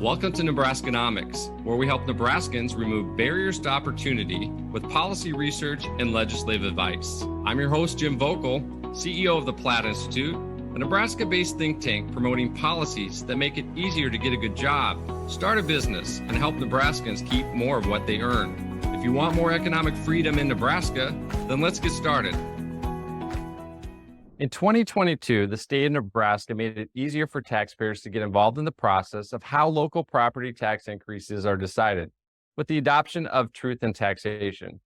Welcome to Nebraskanomics, where we help Nebraskans remove barriers to opportunity with policy research and legislative advice. I'm your host, Jim Vogel, CEO of the Platte Institute, a Nebraska-based think tank promoting policies that make it easier to get a good job, start a business, and help Nebraskans keep more of what they earn. If you want more economic freedom in Nebraska, then let's get started. In 2022, the state of Nebraska made it easier for taxpayers to get involved in the process of how local property tax increases are decided, with the adoption of truth in taxation.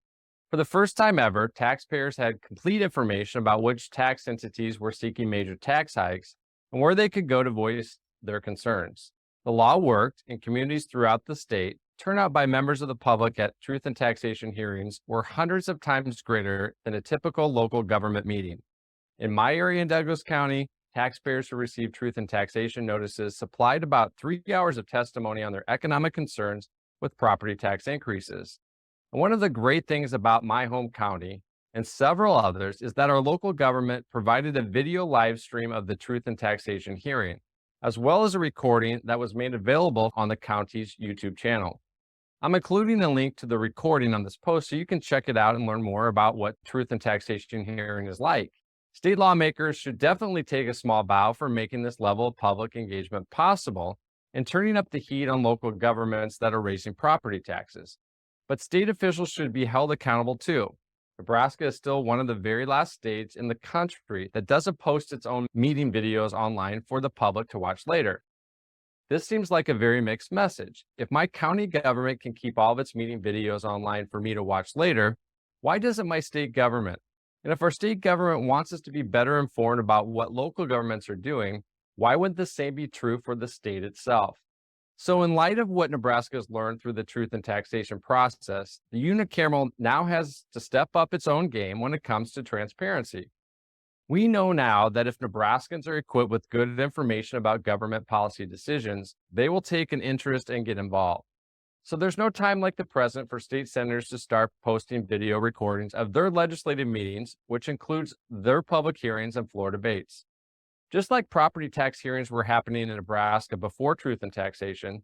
For the first time ever, taxpayers had complete information about which tax entities were seeking major tax hikes and where they could go to voice their concerns. The law worked, and communities throughout the state, turnout by members of the public at truth in taxation hearings were hundreds of times greater than a typical local government meeting. In my area in Douglas County, taxpayers who received truth in taxation notices supplied about 3 hours of testimony on their economic concerns with property tax increases. And one of the great things about my home county and several others is that our local government provided a video live stream of the truth in taxation hearing, as well as a recording that was made available on the county's YouTube channel. I'm including a link to the recording on this post so you can check it out and learn more about what truth in taxation hearing is like. State lawmakers should definitely take a small bow for making this level of public engagement possible and turning up the heat on local governments that are raising property taxes. But state officials should be held accountable too. Nebraska is still one of the very last states in the country that doesn't post its own meeting videos online for the public to watch later. This seems like a very mixed message. If my county government can keep all of its meeting videos online for me to watch later, why doesn't my state government? And if our state government wants us to be better informed about what local governments are doing, why wouldn't the same be true for the state itself? So in light of what Nebraska has learned through the truth in taxation process, the Unicameral now has to step up its own game when it comes to transparency. We know now that if Nebraskans are equipped with good information about government policy decisions, they will take an interest and get involved. So there's no time like the present for state senators to start posting video recordings of their legislative meetings, which includes their public hearings and floor debates. Just like property tax hearings were happening in Nebraska before truth in taxation,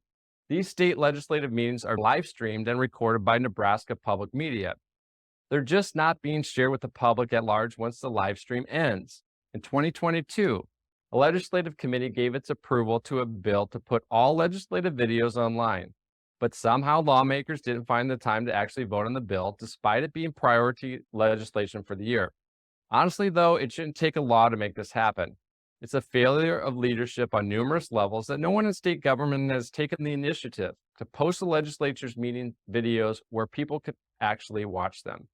these state legislative meetings are live streamed and recorded by Nebraska public media. They're just not being shared with the public at large once the live stream ends. In 2022, a legislative committee gave its approval to a bill to put all legislative videos online. But somehow lawmakers didn't find the time to actually vote on the bill, despite it being priority legislation for the year. Honestly, though, it shouldn't take a law to make this happen. It's a failure of leadership on numerous levels that no one in state government has taken the initiative to post the legislature's meeting videos where people could actually watch them.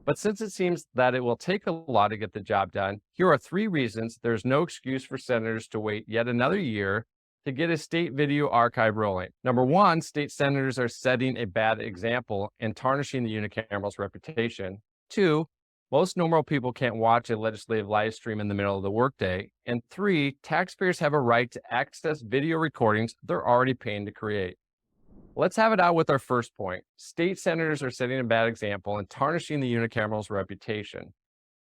But since it seems that it will take a law to get the job done, here are 3 reasons there's no excuse for senators to wait yet another year to get a state video archive rolling. Number 1, state senators are setting a bad example and tarnishing the Unicameral's reputation. 2, most normal people can't watch a legislative live stream in the middle of the workday. And 3, taxpayers have a right to access video recordings they're already paying to create. Let's have it out with our first point. State senators are setting a bad example and tarnishing the Unicameral's reputation.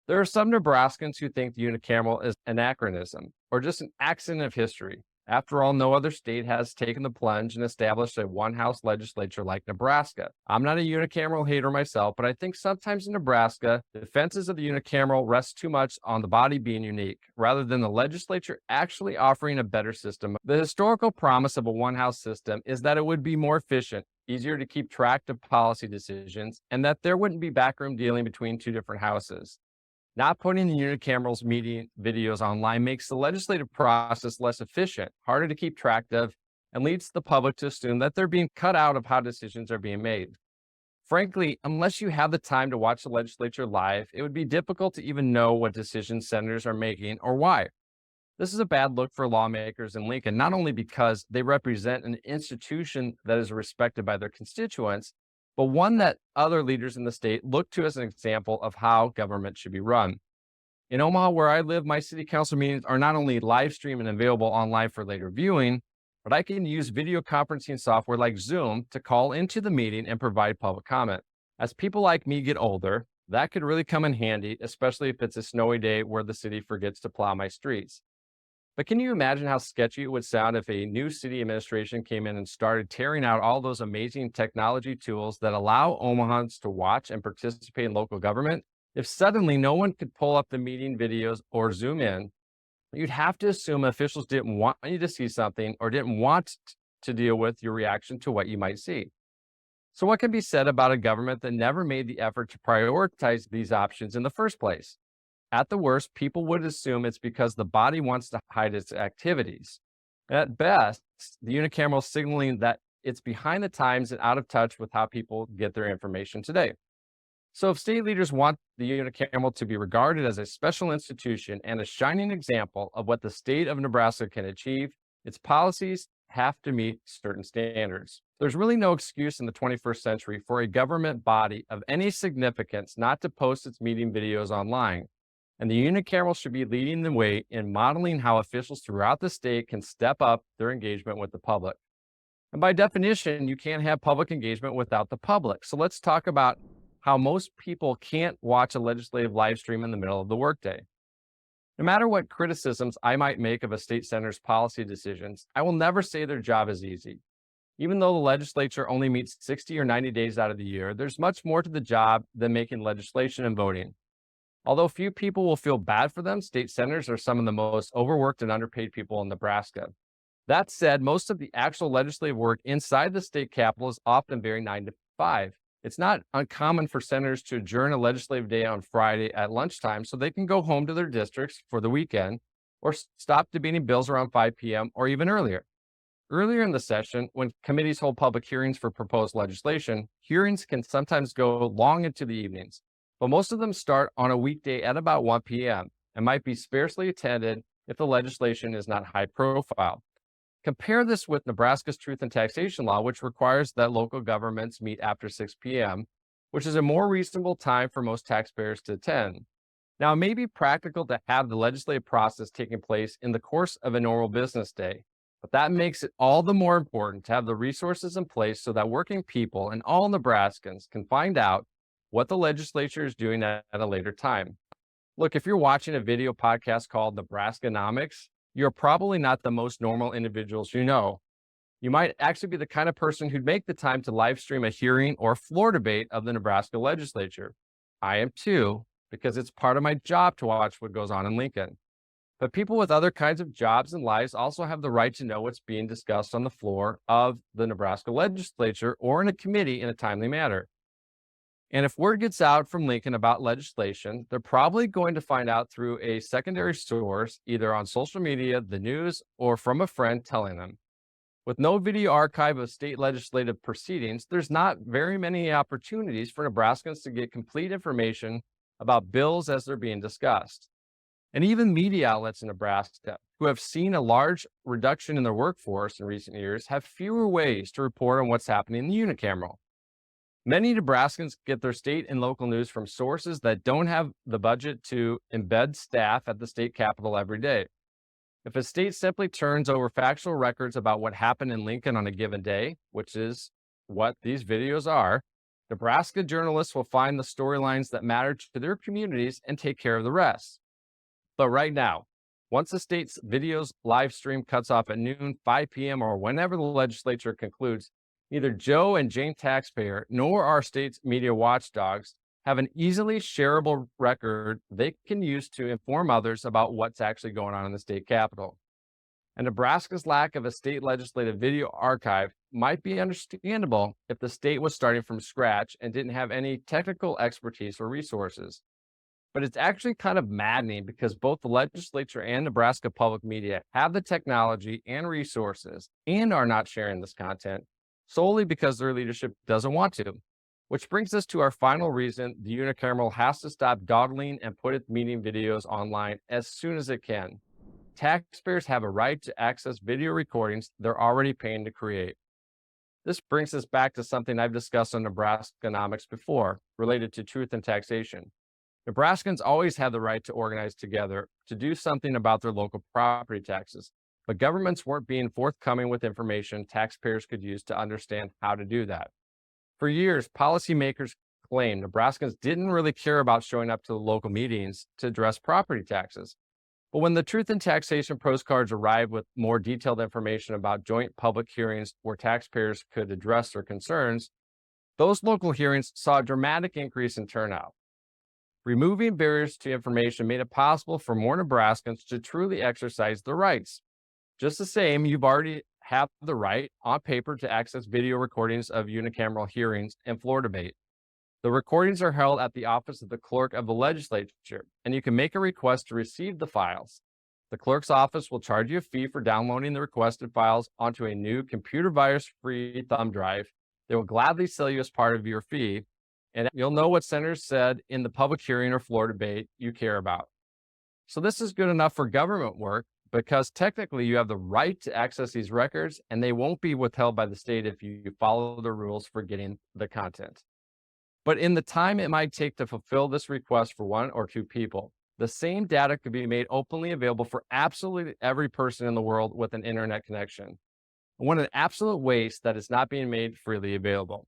There are some Nebraskans who think the Unicameral is anachronism or just an accident of history. After all, no other state has taken the plunge and established a one-house legislature like Nebraska. I'm not a unicameral hater myself, but I think sometimes in Nebraska, the defenses of the unicameral rest too much on the body being unique, rather than the legislature actually offering a better system. The historical promise of a one-house system is that it would be more efficient, easier to keep track of policy decisions, and that there wouldn't be backroom dealing between 2 different houses. Not putting the unicameral's meeting videos online makes the legislative process less efficient, harder to keep track of, and leads the public to assume that they're being cut out of how decisions are being made. Frankly, unless you have the time to watch the legislature live, it would be difficult to even know what decisions senators are making or why. This is a bad look for lawmakers in Lincoln, not only because they represent an institution that is respected by their constituents, but one that other leaders in the state look to as an example of how government should be run. In Omaha, where I live, my city council meetings are not only live streamed and available online for later viewing, but I can use video conferencing software like Zoom to call into the meeting and provide public comment. As people like me get older, that could really come in handy, especially if it's a snowy day where the city forgets to plow my streets. But can you imagine how sketchy it would sound if a new city administration came in and started tearing out all those amazing technology tools that allow Omahans to watch and participate in local government? If suddenly no one could pull up the meeting videos or zoom in, you'd have to assume officials didn't want you to see something or didn't want to deal with your reaction to what you might see. So, what can be said about a government that never made the effort to prioritize these options in the first place? At the worst, people would assume it's because the body wants to hide its activities. At best, the unicameral is signaling that it's behind the times and out of touch with how people get their information today. So, if state leaders want the unicameral to be regarded as a special institution and a shining example of what the state of Nebraska can achieve, its policies have to meet certain standards. There's really no excuse in the 21st century for a government body of any significance not to post its meeting videos online. And the unicameral should be leading the way in modeling how officials throughout the state can step up their engagement with the public. And by definition, you can't have public engagement without the public. So let's talk about how most people can't watch a legislative live stream in the middle of the workday. No matter what criticisms I might make of a state senator's policy decisions, I will never say their job is easy. Even though the legislature only meets 60 or 90 days out of the year, there's much more to the job than making legislation and voting. Although few people will feel bad for them, state senators are some of the most overworked and underpaid people in Nebraska. That said, most of the actual legislative work inside the state capitol is often very 9 to 5. It's not uncommon for senators to adjourn a legislative day on Friday at lunchtime so they can go home to their districts for the weekend or stop debating bills around 5 p.m. or even earlier. Earlier in the session, when committees hold public hearings for proposed legislation, hearings can sometimes go long into the evenings, but most of them start on a weekday at about 1 p.m. and might be sparsely attended if the legislation is not high profile. Compare this with Nebraska's Truth in Taxation Law, which requires that local governments meet after 6 p.m., which is a more reasonable time for most taxpayers to attend. Now, it may be practical to have the legislative process taking place in the course of a normal business day, but that makes it all the more important to have the resources in place so that working people and all Nebraskans can find out what the legislature is doing at a later time. Look, if you're watching a video podcast called Nebraskanomics, you're probably not the most normal individuals you know. You might actually be the kind of person who'd make the time to live stream a hearing or floor debate of the Nebraska legislature. I am too, because it's part of my job to watch what goes on in Lincoln. But people with other kinds of jobs and lives also have the right to know what's being discussed on the floor of the Nebraska legislature or in a committee in a timely manner. And if word gets out from Lincoln about legislation, they're probably going to find out through a secondary source, either on social media, the news, or from a friend telling them. With no video archive of state legislative proceedings, there's not very many opportunities for Nebraskans to get complete information about bills as they're being discussed. And even media outlets in Nebraska, who have seen a large reduction in their workforce in recent years, have fewer ways to report on what's happening in the unicameral. Many Nebraskans get their state and local news from sources that don't have the budget to embed staff at the state capitol every day. If a state simply turns over factual records about what happened in Lincoln on a given day, which is what these videos are, Nebraska journalists will find the storylines that matter to their communities and take care of the rest. But right now, once the state's videos live stream cuts off at noon, 5 p.m., or whenever the legislature concludes, neither Joe and Jane taxpayer nor our state's media watchdogs have an easily shareable record they can use to inform others about what's actually going on in the state capitol. And Nebraska's lack of a state legislative video archive might be understandable if the state was starting from scratch and didn't have any technical expertise or resources. But it's actually kind of maddening because both the legislature and Nebraska public media have the technology and resources and are not sharing this content solely because their leadership doesn't want to. Which brings us to our final reason the unicameral has to stop dawdling and put its meeting videos online as soon as it can. Taxpayers have a right to access video recordings they're already paying to create. This brings us back to something I've discussed on Nebraskanomics before, related to truth and taxation. Nebraskans always have the right to organize together to do something about their local property taxes, but governments weren't being forthcoming with information taxpayers could use to understand how to do that. For years, policymakers claimed Nebraskans didn't really care about showing up to the local meetings to address property taxes. But when the Truth in Taxation postcards arrived with more detailed information about joint public hearings where taxpayers could address their concerns, those local hearings saw a dramatic increase in turnout. Removing barriers to information made it possible for more Nebraskans to truly exercise their rights. Just the same, you've already have the right on paper to access video recordings of unicameral hearings and floor debate. The recordings are held at the office of the clerk of the legislature, and you can make a request to receive the files. The clerk's office will charge you a fee for downloading the requested files onto a new computer virus-free thumb drive. They will gladly sell you as part of your fee, and you'll know what senators said in the public hearing or floor debate you care about. So this is good enough for government work because technically you have the right to access these records and they won't be withheld by the state if you follow the rules for getting the content. But in the time it might take to fulfill this request for one or two people, the same data could be made openly available for absolutely every person in the world with an internet connection. What an absolute waste that is not being made freely available.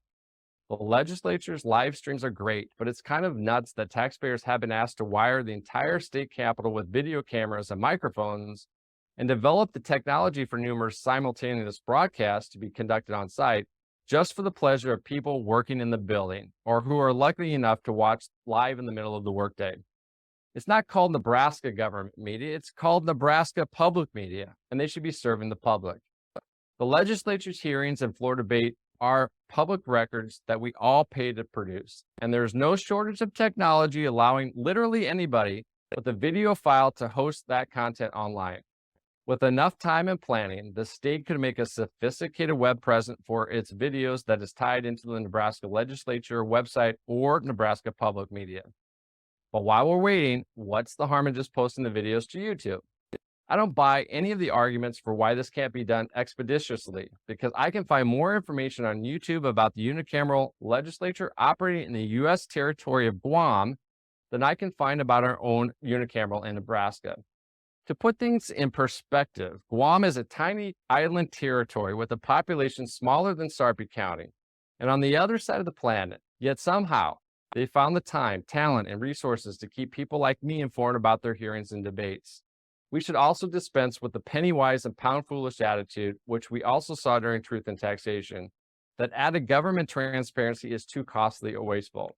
The legislature's live streams are great, but it's kind of nuts that taxpayers have been asked to wire the entire state capitol with video cameras and microphones and develop the technology for numerous simultaneous broadcasts to be conducted on site just for the pleasure of people working in the building or who are lucky enough to watch live in the middle of the workday. It's not called Nebraska government media, it's called Nebraska public media, and they should be serving the public. The legislature's hearings and floor debate are public records that we all pay to produce, and there's no shortage of technology allowing literally anybody with a video file to host that content online. With enough time and planning, the state could make a sophisticated web presence for its videos that is tied into the Nebraska Legislature website or Nebraska public media. But while we're waiting, what's the harm in just posting the videos to YouTube? I don't buy any of the arguments for why this can't be done expeditiously, because I can find more information on YouTube about the unicameral legislature operating in the U.S. territory of Guam than I can find about our own unicameral in Nebraska. To put things in perspective, Guam is a tiny island territory with a population smaller than Sarpy County and on the other side of the planet, yet somehow they found the time, talent, and resources to keep people like me informed about their hearings and debates. We should also dispense with the penny-wise and pound-foolish attitude, which we also saw during Truth in Taxation, that added government transparency is too costly or wasteful.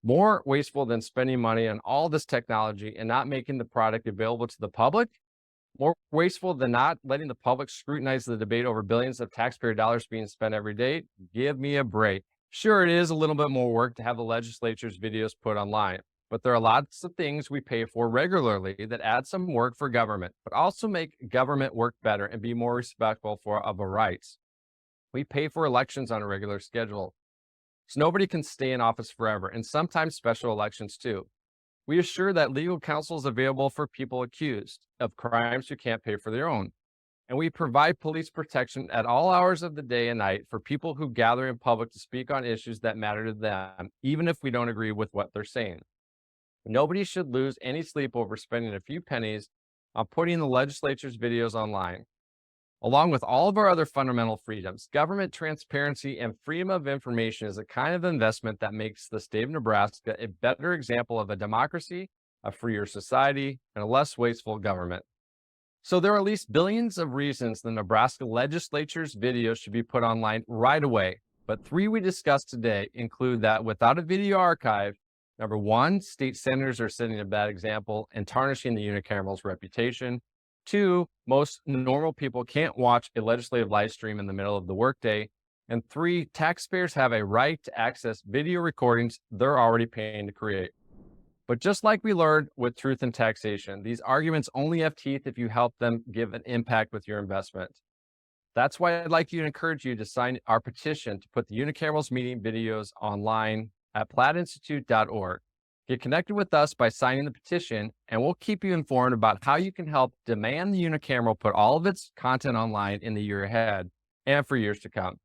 More wasteful than spending money on all this technology and not making the product available to the public? More wasteful than not letting the public scrutinize the debate over billions of taxpayer dollars being spent every day? Give me a break. Sure, it is a little bit more work to have the legislature's videos put online, but there are lots of things we pay for regularly that add some work for government, but also make government work better and be more respectful of our rights. We pay for elections on a regular schedule, so nobody can stay in office forever, and sometimes special elections too. We assure that legal counsel is available for people accused of crimes who can't pay for their own. And we provide police protection at all hours of the day and night for people who gather in public to speak on issues that matter to them, even if we don't agree with what they're saying. Nobody should lose any sleep over spending a few pennies on putting the legislature's videos online. Along with all of our other fundamental freedoms, government transparency and freedom of information is a kind of investment that makes the state of Nebraska a better example of a democracy, a freer society, and a less wasteful government. So there are at least billions of reasons the Nebraska legislature's videos should be put online right away. But 3 we discussed today include that without a video archive, number 1, state senators are setting a bad example and tarnishing the unicameral's reputation. 2, most normal people can't watch a legislative live stream in the middle of the workday. And 3, taxpayers have a right to access video recordings they're already paying to create. But just like we learned with Truth in Taxation, these arguments only have teeth if you help them give an impact with your investment. That's why I'd like to encourage you to sign our petition to put the unicameral's meeting videos online at platteinstitute.org. Get connected with us by signing the petition, and we'll keep you informed about how you can help demand the unicameral put all of its content online in the year ahead and for years to come.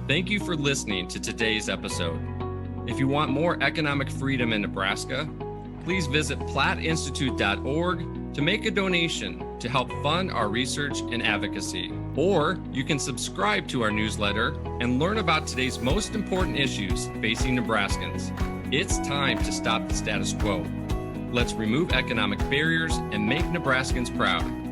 Thank you for listening to today's episode. If you want more economic freedom in Nebraska, please visit platteinstitute.org to make a donation to help fund our research and advocacy. Or you can subscribe to our newsletter and learn about today's most important issues facing Nebraskans. It's time to stop the status quo. Let's remove economic barriers and make Nebraskans proud.